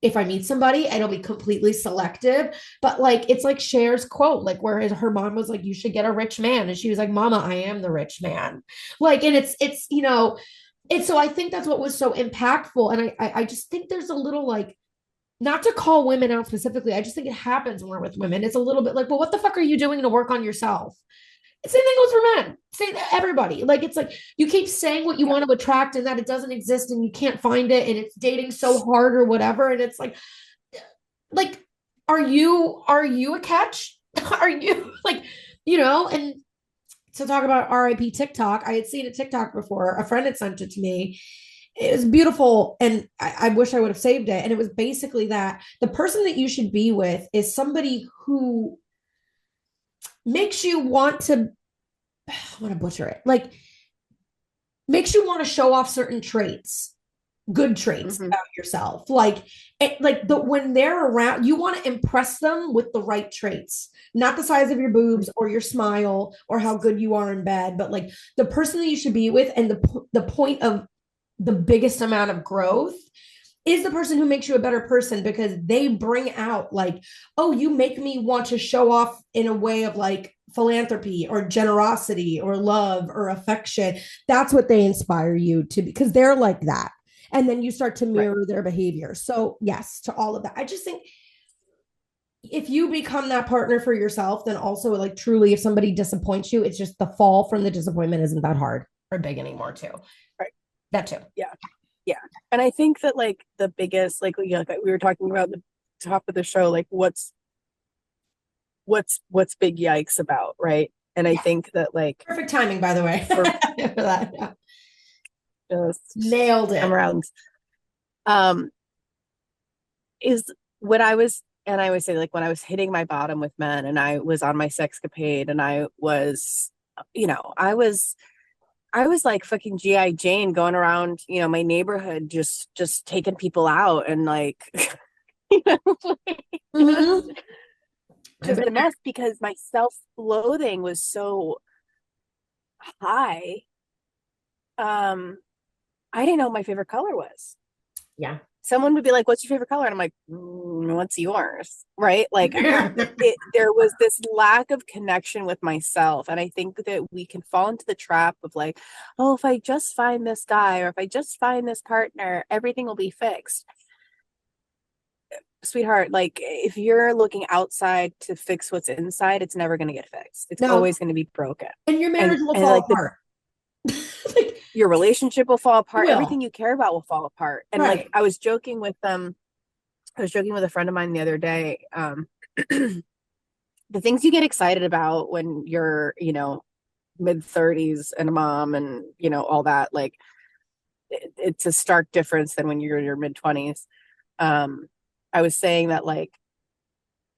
If I meet somebody, it'll be completely selective. But like, it's like Cher's quote, like where her mom was like, you should get a rich man. And she was like, Mama, I am the rich man. Like, and it's, it's so I think that's what was so impactful. And I just think there's a little like, not to call women out specifically. I just think it happens more with women. It's a little bit like, well, what the fuck are you doing to work on yourself? Same thing goes for men. Say that everybody. Like it's like you keep saying what you want to attract and that it doesn't exist and you can't find it and it's dating so hard or whatever. And it's like are you a catch? Are you like, and to talk about RIP TikTok, I had seen a TikTok before. A friend had sent it to me. It was beautiful and I wish I would have saved it. And it was basically that the person that you should be with is somebody who makes you want to, I want to butcher it, like makes you want to show off certain traits, good traits about yourself. Like when they're around, you want to impress them with the right traits, not the size of your boobs or your smile or how good you are in bed, but like the person that you should be with. And the point of the biggest amount of growth is the person who makes you a better person because they bring out like, oh, you make me want to show off in a way of like philanthropy or generosity or love or affection. That's what they inspire you to be because they're like that. And then you start to mirror their behavior. So yes, to all of that. I just think if you become that partner for yourself, then also like truly, if somebody disappoints you, it's just the fall from the disappointment isn't that hard or big anymore too. Right. That too. Yeah. Yeah. And I think that like the biggest, like, we were talking about the top of the show, like what's big yikes about, right? And I think that like perfect timing, by the way, for that. Yeah. Just nailed it. I'm around. Is when I was, and I always say like when I was hitting my bottom with men and I was on my sexcapade and I was, I was like fucking G.I. Jane going around, my neighborhood, just taking people out and like, just a mess because my self-loathing was so high. I didn't know what my favorite color was. Yeah. Someone would be like, what's your favorite color? And I'm like, what's yours? Right? Like there was this lack of connection with myself. And I think that we can fall into the trap of like, oh, if I just find this guy or if I just find this partner, everything will be fixed. Sweetheart, like if you're looking outside to fix what's inside, it's never going to get fixed. It's always going to be broken. And your marriage will fall apart. Your relationship will fall apart. Everything you care about will fall apart. And like I was joking with a friend of mine the other day. The things you get excited about when you're, mid-30s and a mom and, all that, like it's a stark difference than when you're in your mid-20s. I was saying that like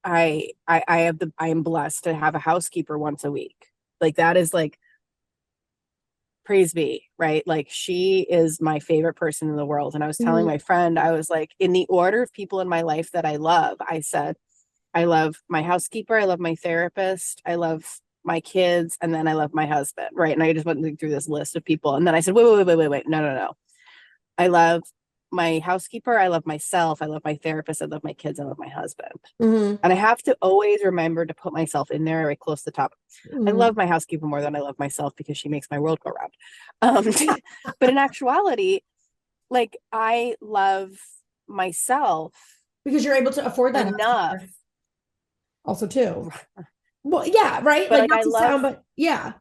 I am blessed to have a housekeeper once a week. Like that is like praise be, right? Like she is my favorite person in the world. And I was telling my friend, I was like, in the order of people in my life that I love, I said, I love my housekeeper, I love my therapist, I love my kids, and then I love my husband, right? And I just went through this list of people. And then I said, wait, no. I love my housekeeper, I love myself, I love my therapist, I love my kids, I love my husband. And I have to always remember to put myself in there right close to the top. I love my housekeeper more than I love myself because she makes my world go round. But in actuality, like I love myself because you're able to afford that enough. Also too. Well, yeah, right. But like not to sound, but yeah.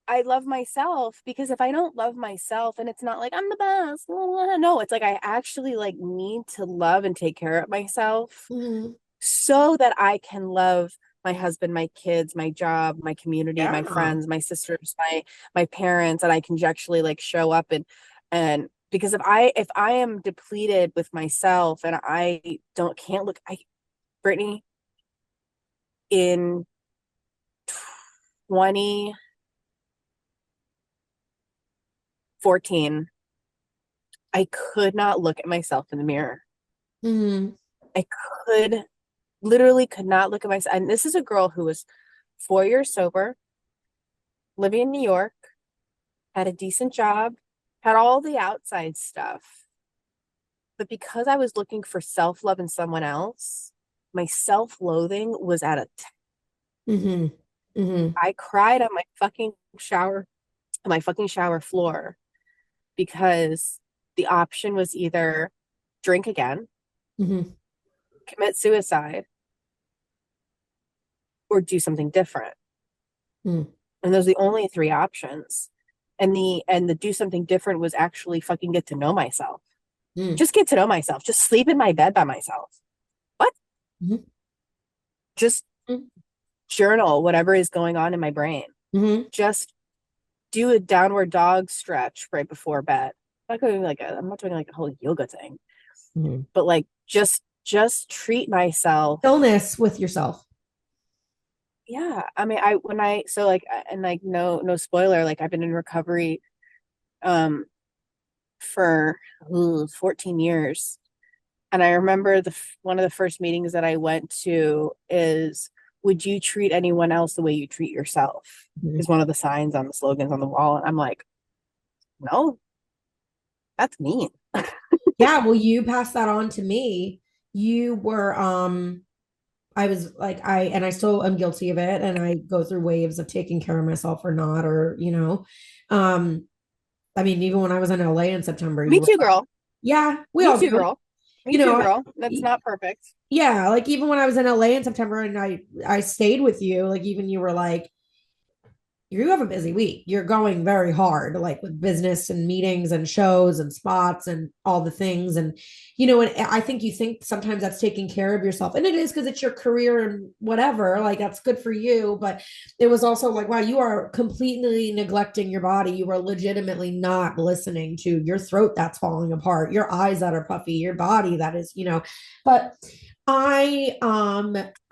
I love myself because if I don't love myself, and it's not like I'm the best, no, it's like I actually like need to love and take care of myself so that I can love my husband, my kids, my job, my community, my friends, my sisters, my parents, and I can actually like show up and because if I am depleted with myself and I can't look, Brittany, in 2014, I could not look at myself in the mirror. I literally could not look at myself. And this is a girl who was 4 years sober, living in New York, had a decent job, had all the outside stuff. But because I was looking for self-love in someone else, my self-loathing was at a 10. I cried on my fucking shower floor because the option was either drink again, commit suicide, or do something different. And those are the only three options. And the do something different was actually fucking get to know myself. Just get to know myself. Just sleep in my bed by myself. What? Just journal whatever is going on in my brain. Just do a downward dog stretch right before bed. I'm not doing like a whole yoga thing, but like just treat myself. Illness with yourself. Yeah, I mean, no spoiler, like I've been in recovery for 14 years, and I remember one of the first meetings that I went to is, would you treat anyone else the way you treat yourself? Is one of the signs on the slogans on the wall, and I'm like, no, that's mean. Yeah, well, you passed that on to me. You were I was like, I still am guilty of it, and I go through waves of taking care of myself or not, or I mean, even when I was in LA in September. Me too, girl. Yeah, we all do. Girl. Me too, girl. That's not perfect. Yeah, like even when I was in LA in September and I stayed with you, like even you were like, you have a busy week. You're going very hard, like with business and meetings and shows and spots and all the things. And, and I think you think sometimes that's taking care of yourself. And it is because it's your career and whatever, like that's good for you. But it was also like, wow, you are completely neglecting your body. You are legitimately not listening to your throat that's falling apart, your eyes that are puffy, your body that is, but I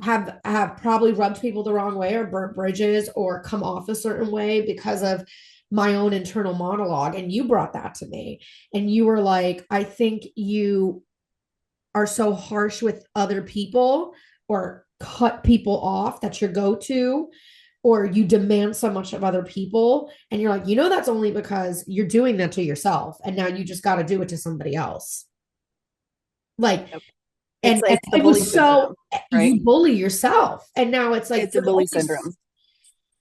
have probably rubbed people the wrong way or burnt bridges or come off a certain way because of my own internal monologue. And you brought that to me and you were like, I think you are so harsh with other people or cut people off. That's your go-to, or you demand so much of other people. And you're like, that's only because you're doing that to yourself. And now you just got to do it to somebody else. Like, Yep. And it was so right? You bully yourself, and now it's like it's the bully syndrome.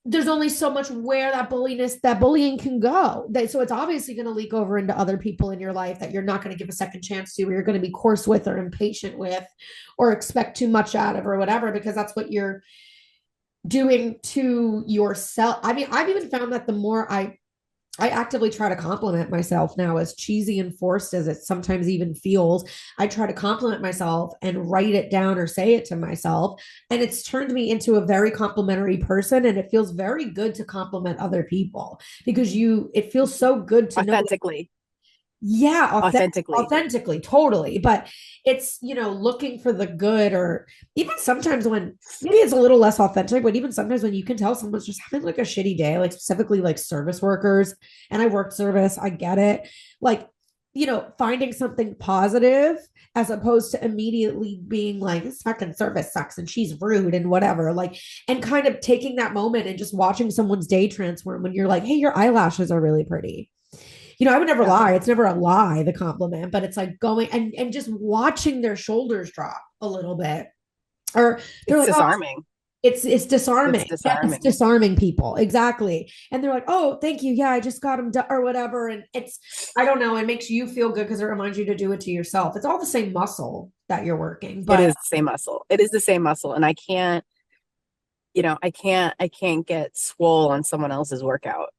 There's only so much where that bullying can go. So it's obviously going to leak over into other people in your life that you're not going to give a second chance to, or you're going to be coarse with, or impatient with, or expect too much out of, or whatever, because that's what you're doing to yourself. I mean, I've even found that the more I actively try to compliment myself now, as cheesy and forced as it sometimes even feels. I try to compliment myself and write it down or say it to myself. And it's turned me into a very complimentary person. And it feels very good to compliment other people because it feels so good to authentically. Yeah, Authentically. authentically, totally. But it's, looking for the good, or even sometimes when maybe it's a little less authentic, but even sometimes when you can tell someone's just having like a shitty day, like specifically like service workers, and I worked service, I get it. Like, finding something positive as opposed to immediately being like, this fucking service sucks and she's rude and whatever. Like, and kind of taking that moment and just watching someone's day transform when you're like, hey, your eyelashes are really pretty. I would never lie. It's never a lie, the compliment, but it's like going and just watching their shoulders drop a little bit. Or they're It's like, disarming. oh, it's disarming. It's disarming. It's disarming people. Exactly. And they're like, oh, thank you. Yeah, I just got them done or whatever. And I don't know, it makes you feel good because it reminds you to do it to yourself. It's all the same muscle that you're working. But it is the same muscle. It is the same muscle. And I can't, I can't get swole on someone else's workout,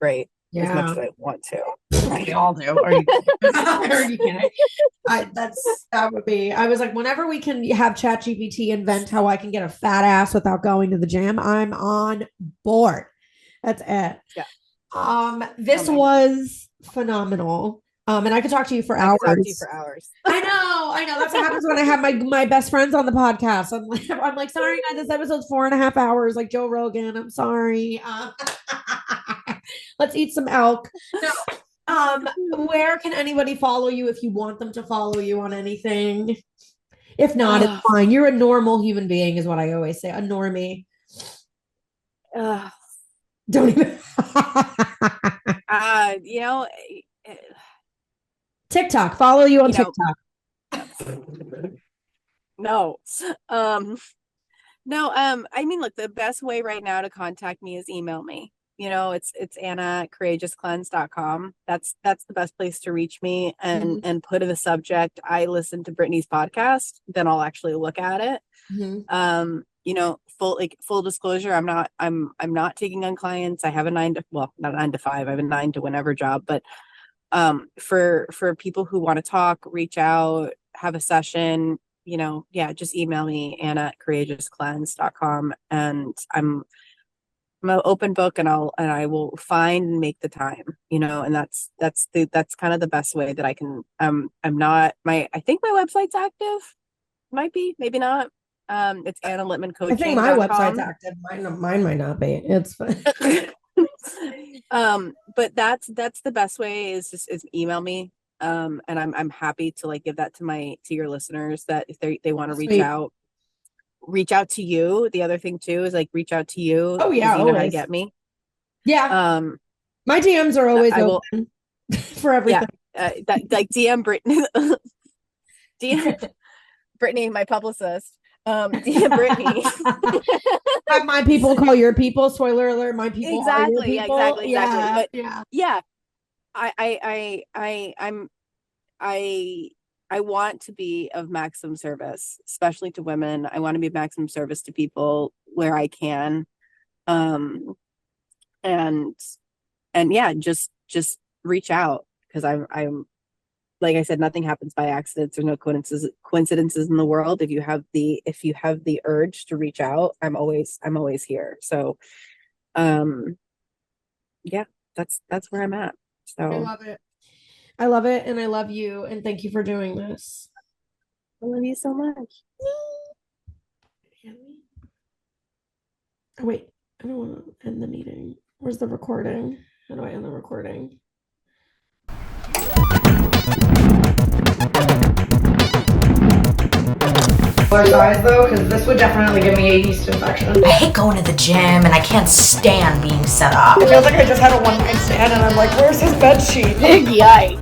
right? Yeah. As much as I want to. We all do. Are you kidding? That would be. I was like, whenever we can have ChatGPT invent how I can get a fat ass without going to the gym, I'm on board. That's it. Yeah. This was phenomenal. And I could talk to you for hours. Talk to you for hours. I know. That's what happens when I have my best friends on the podcast. I'm like, sorry, guys, this episode's 4.5 hours, like Joe Rogan. I'm sorry. Let's eat some elk. No. Where can anybody follow you if you want them to follow you on anything? If not, it's fine. You're a normal human being, is what I always say. A normie. Don't even. TikTok. Follow you on TikTok. No. I mean, look, the best way right now to contact me is email me. It's Anna@courageouscleanse.com. That's the best place to reach me, and put in the subject, I listen to Brittany's podcast, then I'll actually look at it. Full disclosure, I'm not taking on clients. I have a not 9 to 5. I have a 9 to whenever job, but for people who want to talk, reach out, have a session, just email me, Anna@courageouscleanse.com, and I'm an open book, and I will find and make the time, and that's kind of the best way that I can. I think my website's active. Might be, maybe not. It's Anna Lipman Coaching. I think my website's active. Mine might not be. It's fine. But that's the best way is email me. And I'm happy to give that to your listeners, that if they want to reach out to you. The other thing too is reach out to you. Oh yeah, you know how to get me. Yeah. My DMs are always open for everything. Yeah. DM Brittany. DM Brittany, my publicist. DM Brittany. Have my people call your people. Spoiler alert: my people exactly, are your people. Exactly. But yeah. I want to be of maximum service, especially to women. I want to be of maximum service to people where I can. And yeah, just reach out, because I'm like I said, nothing happens by accident. There's no coincidences in the world. If you have the urge to reach out, I'm always here. So, yeah, that's where I'm at. So I love it, and I love you, and thank you for doing this. I love you so much. Oh, wait, I don't want to end the meeting. Where's the recording? How do I end the recording? Guys, though, because this would definitely give me a yeast infection. I hate going to the gym, and I can't stand being set up. It feels like I just had a one-night stand, and I'm like, where's his bed sheet? Yikes.